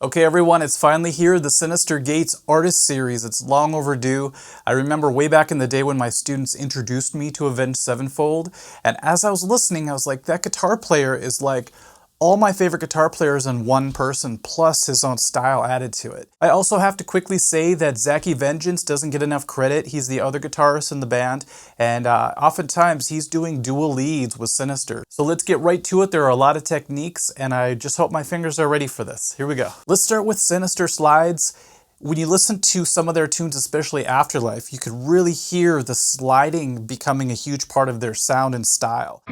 Okay everyone, it's finally here, the Sinister Gates Artist Series. It's long overdue. I remember way back in the day when my students introduced me to Avenged Sevenfold, and as I was listening, I was like, that guitar player is like all my favorite guitar players in one person, plus his own style added to it. I also have to quickly say that Zachy Vengeance doesn't get enough credit. He's the other guitarist in the band, and oftentimes he's doing dual leads with Synyster. So let's get right to it. There are a lot of techniques, and I just hope my fingers are ready for this. Here we go. Let's start with Synyster slides. When you listen to some of their tunes, especially Afterlife, you could really hear the sliding becoming a huge part of their sound and style.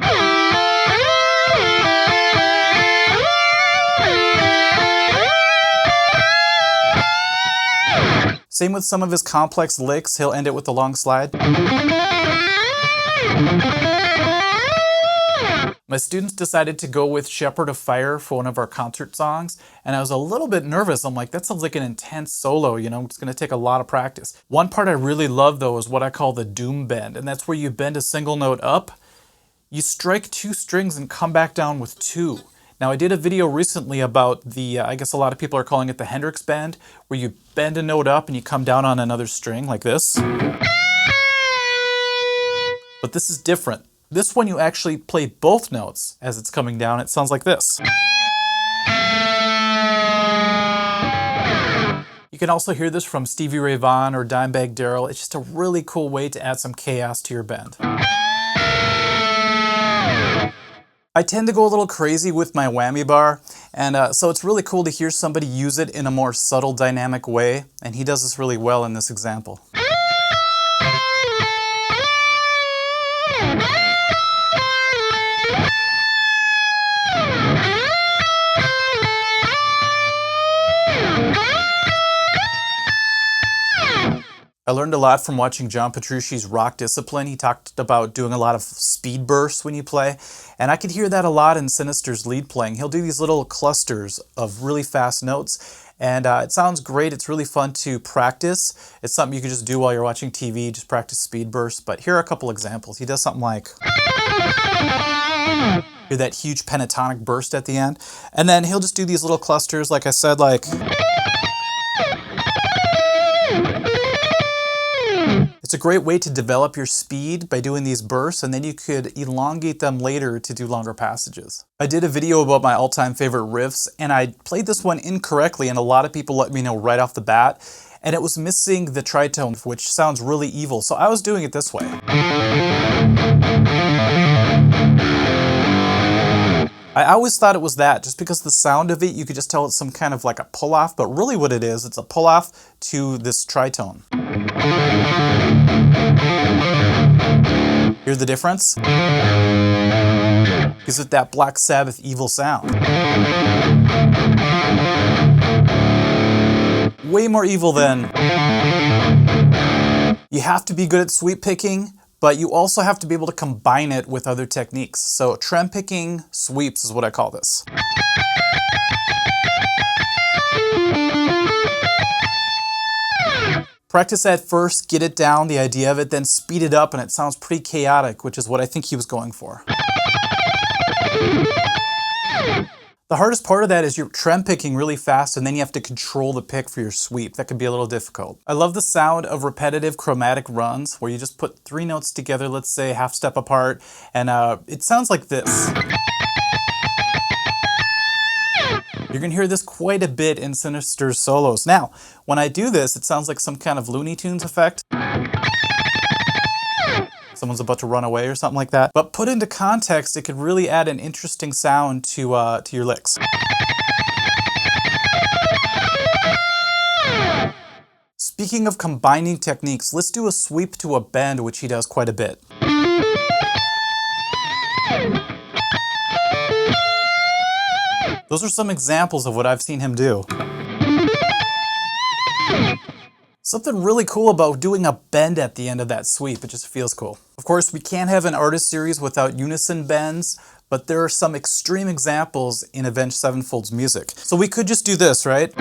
Same with some of his complex licks, he'll end it with a long slide. My students decided to go with Shepherd of Fire for one of our concert songs, and I was a little bit nervous. I'm like, that sounds like an intense solo, you know, it's gonna take a lot of practice. One part I really love though is what I call the doom bend, and that's where you bend a single note up, you strike two strings and come back down with two. Now I did a video recently about the, I guess a lot of people are calling it the Hendrix bend, where you bend a note up and you come down on another string like this. But this is different. This one you actually play both notes as it's coming down. It sounds like this. You can also hear this from Stevie Ray Vaughan or Dimebag Darrell. It's just a really cool way to add some chaos to your bend. I tend to go a little crazy with my whammy bar, and so it's really cool to hear somebody use it in a more subtle, dynamic way, and he does this really well in this example. I learned a lot from watching John Petrucci's Rock Discipline. He talked about doing a lot of speed bursts when you play, and I could hear that a lot in Synyster's lead playing. He'll do these little clusters of really fast notes, and it sounds great. It's really fun to practice. It's something you can just do while you're watching TV, just practice speed bursts. But here are a couple examples. He does something like... hear that huge pentatonic burst at the end, and then he'll just do these little clusters, like I said, like... It's a great way to develop your speed by doing these bursts, and then you could elongate them later to do longer passages. I did a video about my all-time favorite riffs, and I played this one incorrectly, and a lot of people let me know right off the bat, and it was missing the tritone, which sounds really evil, so I was doing it this way. I always thought it was that, just because the sound of it, you could just tell it's some kind of like a pull-off, but really what it is, it's a pull-off to this tritone. Hear the difference? Gives it that Black Sabbath evil sound. Way more evil than... You have to be good at sweep picking, but you also have to be able to combine it with other techniques. So trem picking sweeps is what I call this. Practice at first, get it down, the idea of it, then speed it up and it sounds pretty chaotic, which is what I think he was going for. The hardest part of that is you're trem picking really fast and then you have to control the pick for your sweep. That could be a little difficult. I love the sound of repetitive chromatic runs where you just put three notes together, let's say half step apart, and it sounds like this. You're gonna hear this quite a bit in Synyster's solos. Now, when I do this, it sounds like some kind of Looney Tunes effect. Someone's about to run away or something like that. But put into context, it could really add an interesting sound to your licks. Speaking of combining techniques, let's do a sweep to a bend, which he does quite a bit. Those are some examples of what I've seen him do. Something really cool about doing a bend at the end of that sweep, it just feels cool. Of course, we can't have an artist series without unison bends, but there are some extreme examples in Avenged Sevenfold's music. So we could just do this, right?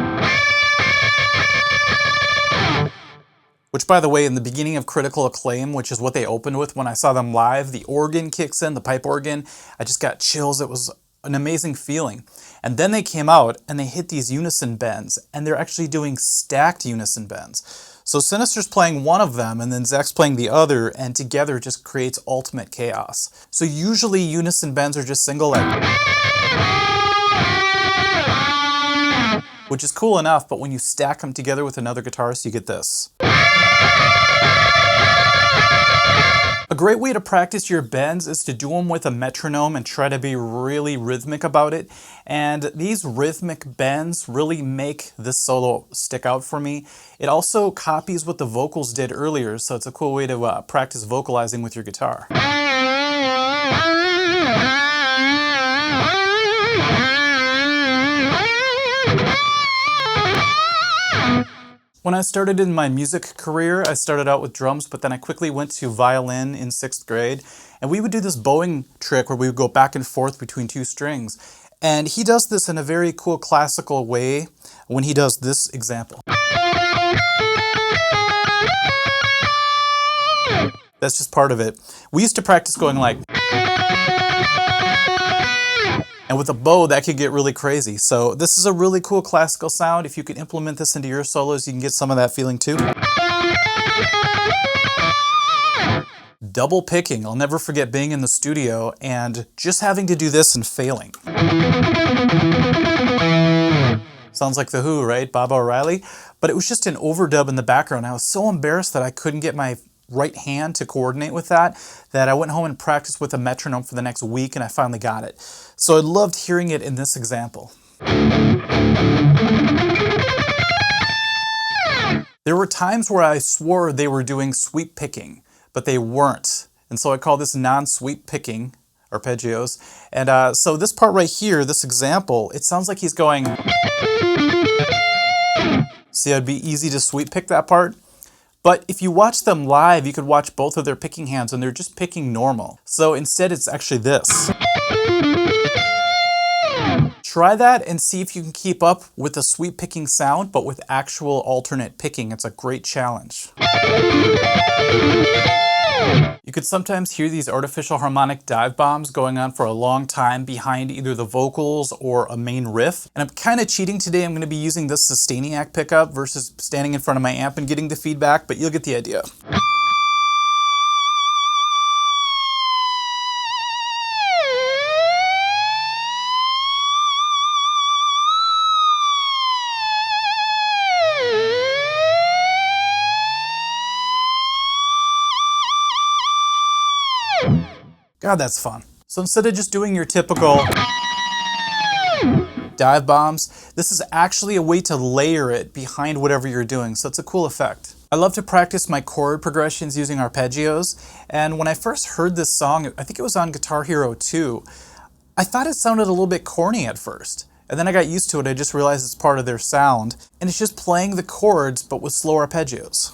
Which, by the way, in the beginning of Critical Acclaim, which is what they opened with when I saw them live, the organ kicks in, the pipe organ. I just got chills. It was an amazing feeling. And then they came out and they hit these unison bends, and they're actually doing stacked unison bends. So SYNYSTER's playing one of them, and then Zach's playing the other, and together it just creates ultimate chaos. So usually unison bends are just single, like, which is cool enough, but when you stack them together with another guitarist, you get this. A great way to practice your bends is to do them with a metronome and try to be really rhythmic about it. And these rhythmic bends really make this solo stick out for me. It also copies what the vocals did earlier, so it's a cool way to practice vocalizing with your guitar. When I started in my music career, I started out with drums, but then I quickly went to violin in 6th grade. And we would do this bowing trick where we would go back and forth between two strings. And he does this in a very cool classical way when he does this example. That's just part of it. We used to practice going like... And with a bow, that could get really crazy. So this is a really cool classical sound. If you can implement this into your solos, you can get some of that feeling too. Double picking. I'll never forget being in the studio and just having to do this and failing. Sounds like The Who, right? Baba O'Reilly. But it was just an overdub in the background. I was so embarrassed that I couldn't get my right hand to coordinate with that I went home and practiced with a metronome for the next week, and I finally got it. So I loved hearing it in this example. There were times where I swore they were doing sweep picking, but they weren't. And so I call this non-sweep picking arpeggios. And so this part right here, this example, it sounds like he's going... See, it'd be easy to sweep pick that part. But if you watch them live, you could watch both of their picking hands and they're just picking normal. So instead it's actually this. Try that and see if you can keep up with the sweep picking sound, but with actual alternate picking. It's a great challenge. You could sometimes hear these artificial harmonic dive bombs going on for a long time behind either the vocals or a main riff. And I'm kind of cheating today. I'm going to be using this Sustainiac pickup versus standing in front of my amp and getting the feedback, but you'll get the idea. God, that's fun. So instead of just doing your typical dive bombs, this is actually a way to layer it behind whatever you're doing, so it's a cool effect. I love to practice my chord progressions using arpeggios, and when I first heard this song, I think it was on Guitar Hero 2, I thought it sounded a little bit corny at first. And then I got used to it, I just realized it's part of their sound, and it's just playing the chords but with slow arpeggios.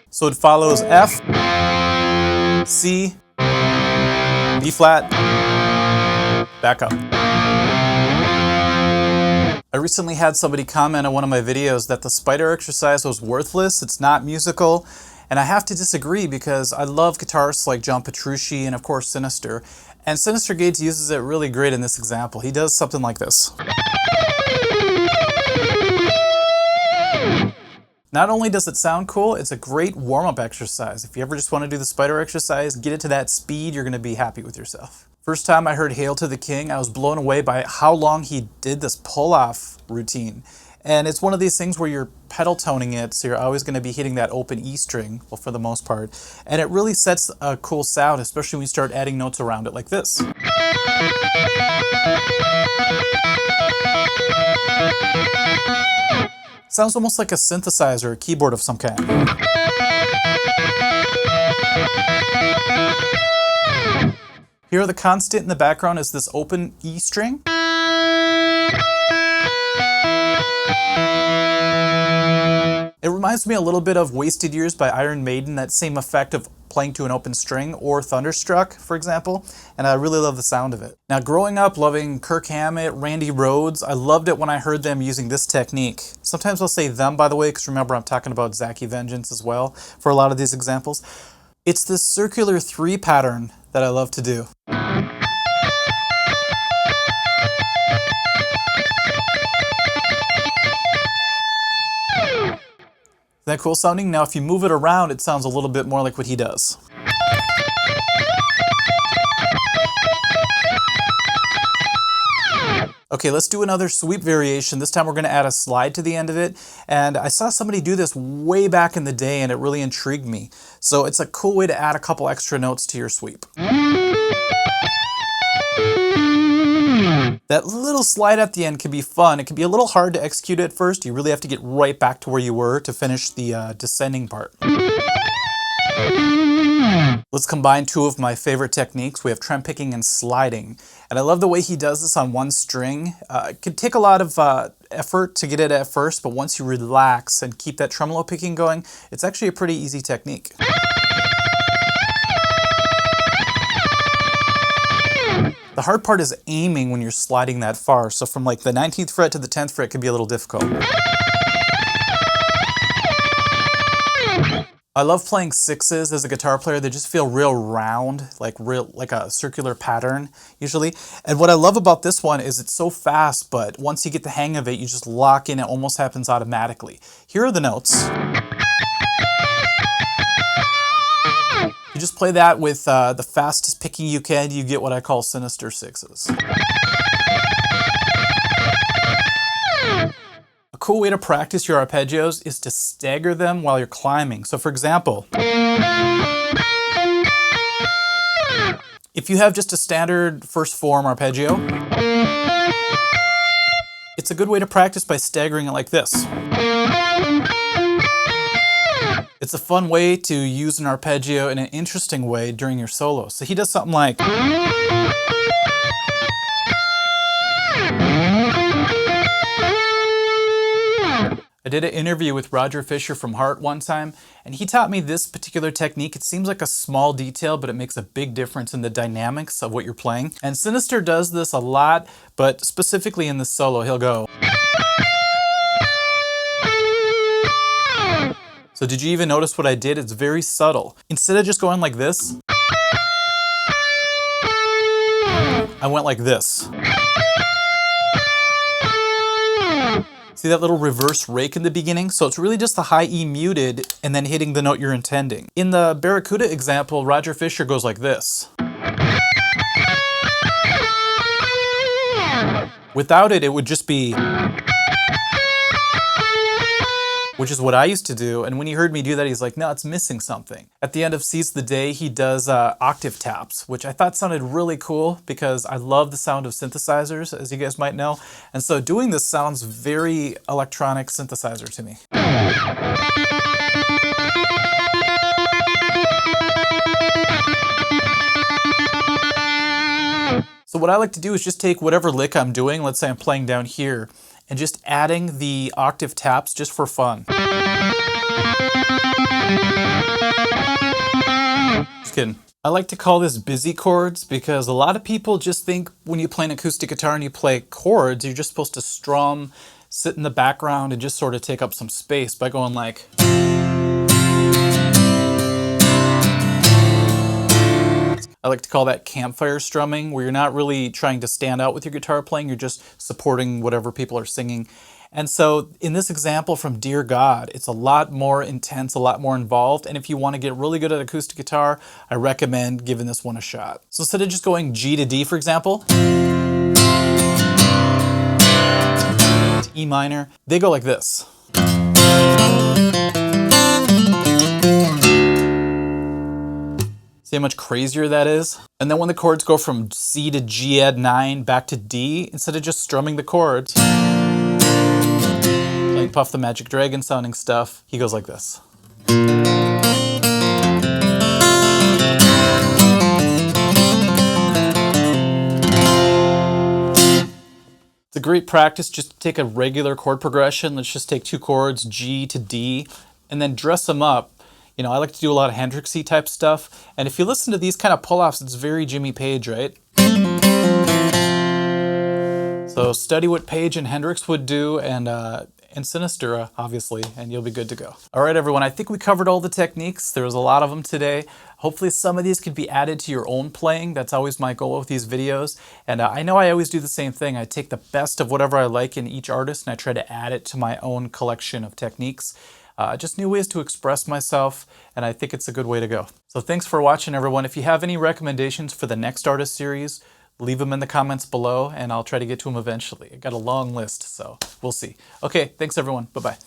So it follows F, C, B flat, back up. I recently had somebody comment on one of my videos that the spider exercise was worthless, it's not musical, and I have to disagree because I love guitarists like John Petrucci and of course SYNYSTER, and SYNYSTER Gates uses it really great in this example. He does something like this. Not only does it sound cool, it's a great warm-up exercise. If you ever just want to do the spider exercise, get it to that speed, you're going to be happy with yourself. First time I heard Hail to the King, I was blown away by how long he did this pull-off routine. And it's one of these things where you're pedal toning it, so you're always going to be hitting that open E string, well, for the most part. And it really sets a cool sound, especially when you start adding notes around it like this. Sounds almost like a synthesizer or a keyboard of some kind. Here the constant in the background is this open E string. It reminds me a little bit of Wasted Years by Iron Maiden, that same effect of playing to an open string or Thunderstruck, for example, and I really love the sound of it. Now, growing up loving Kirk Hammett, Randy Rhoads, I loved it when I heard them using this technique. Sometimes I'll say them, by the way, because remember I'm talking about Zacky Vengeance as well for a lot of these examples. It's this circular 3 pattern that I love to do. Isn't that cool sounding? Now if you move it around, it sounds a little bit more like what he does. Okay, let's do another sweep variation. This time we're going to add a slide to the end of it. And I saw somebody do this way back in the day and it really intrigued me. So it's a cool way to add a couple extra notes to your sweep. That little slide at the end can be fun. It can be a little hard to execute at first. You really have to get right back to where you were to finish the descending part. Let's combine 2 of my favorite techniques. We have trem picking and sliding. And I love the way he does this on one string. It can take a lot of effort to get it at first, but once you relax and keep that tremolo picking going, it's actually a pretty easy technique. The hard part is aiming when you're sliding that far. So from like the 19th fret to the 10th fret can be a little difficult. I love playing 6s as a guitar player. They just feel real round, like a circular pattern usually. And what I love about this one is it's so fast, but once you get the hang of it, you just lock in. It almost happens automatically. Here are the notes. You just play that with the fastest picking you can, you get what I call SYNYSTER 6s. A cool way to practice your arpeggios is to stagger them while you're climbing. So for example, if you have just a standard first form arpeggio, it's a good way to practice by staggering it like this. It's a fun way to use an arpeggio in an interesting way during your solo. So he does something like... I did an interview with Roger Fisher from Heart one time, and he taught me this particular technique. It seems like a small detail, but it makes a big difference in the dynamics of what you're playing. And SYNYSTER does this a lot, but specifically in the solo, he'll go... So did you even notice what I did? It's very subtle. Instead of just going like this, I went like this. See that little reverse rake in the beginning? So it's really just the high E muted and then hitting the note you're intending. In the Barracuda example, Roger Fisher goes like this. Without it, it would just be... which is what I used to do, and when he heard me do that, he's like, no, it's missing something. At the end of Seize the Day, he does octave taps, which I thought sounded really cool because I love the sound of synthesizers, as you guys might know, and so doing this sounds very electronic synthesizer to me. So what I like to do is just take whatever lick I'm doing, let's say I'm playing down here, and just adding the octave taps just for fun. Just kidding. I like to call this busy chords because a lot of people just think when you play an acoustic guitar and you play chords, you're just supposed to strum, sit in the background, and just sort of take up some space by going like... I like to call that campfire strumming, where you're not really trying to stand out with your guitar playing, you're just supporting whatever people are singing. And so in this example from Dear God, it's a lot more intense, a lot more involved, and if you want to get really good at acoustic guitar, I recommend giving this one a shot. So instead of just going G to D, for example, to E minor, they go like this. See how much crazier that is? And then when the chords go from C to G add 9 back to D, instead of just strumming the chords, playing Puff the Magic Dragon sounding stuff, he goes like this. It's a great practice just to take a regular chord progression. Let's just take 2 chords, G to D, and then dress them up. You know, I like to do a lot of Hendrixy type stuff. And if you listen to these kind of pull-offs, it's very Jimmy Page, right? So study what Page and Hendrix would do, and SYNYSTER, obviously, and you'll be good to go. All right, everyone, I think we covered all the techniques. There was a lot of them today. Hopefully some of these can be added to your own playing. That's always my goal with these videos. And I know I always do the same thing. I take the best of whatever I like in each artist and I try to add it to my own collection of techniques. Just new ways to express myself, and I think it's a good way to go. So thanks for watching, everyone. If you have any recommendations for the next artist series, leave them in the comments below, and I'll try to get to them eventually. I got a long list, so we'll see. Okay, thanks everyone. Bye-bye.